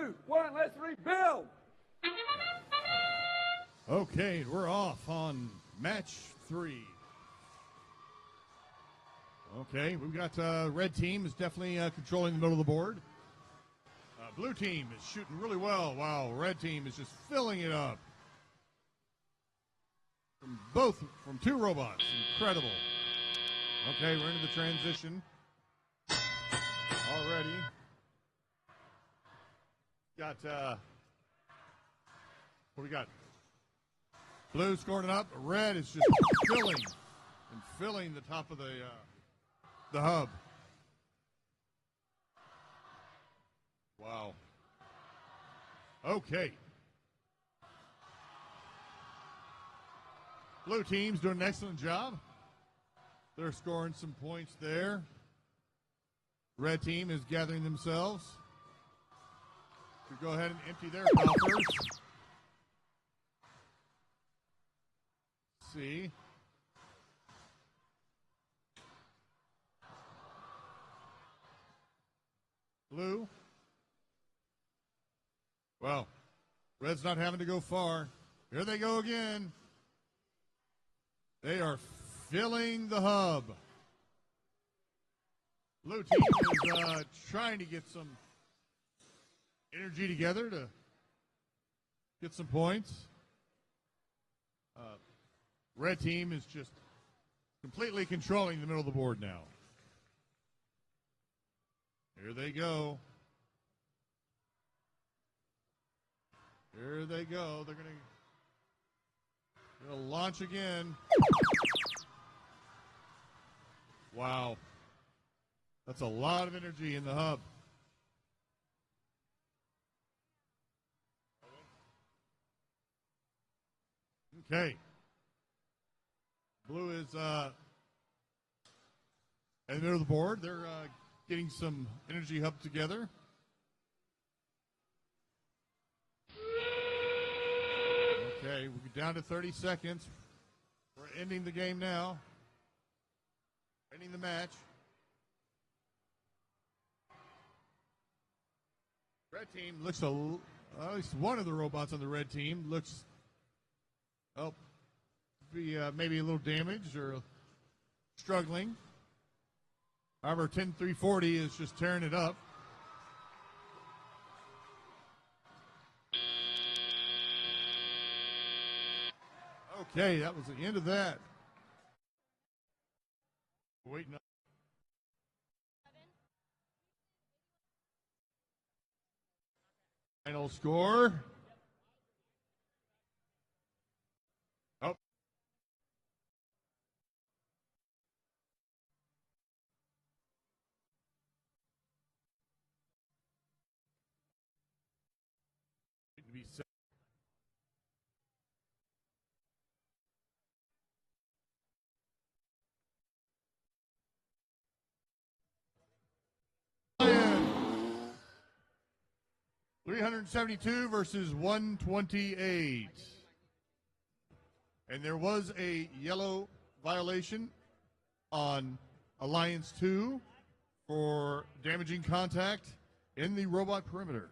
2, 1, let's rebuild. Okay, we're off on match 3. Okay, we've got red team is definitely controlling the middle of the board. Blue team is shooting really well, while red team is just filling it up. From 2 robots, incredible. Okay, we're into the transition already. Got what we got? Blue scoring it up. Red is just filling the top of the hub. Wow. Okay. Blue team's doing an excellent job. They're scoring some points there. Red team is gathering themselves to go ahead and empty their coffers. See. Blue. Well, red's not having to go far. Here they go again. They are filling the hub. Blue team is trying to get some energy together to get some points. Red team is just completely controlling the middle of the board now. Here they go. Here they go. They're going to launch again. Wow. That's a lot of energy in the hub. Okay. Blue is in the middle of the board. They're getting some energy hub together. Okay, we're down to 30 seconds. We're ending the game now. Ending the match. Red team looks at least one of the robots on the red team looks be maybe a little damaged or struggling. However, 10340 is just tearing it up. Okay, that was the end of that. Waiting. Final score. Oh. To be set. $372 versus 128. And there was a yellow violation on Alliance 2 for damaging contact in the robot perimeter.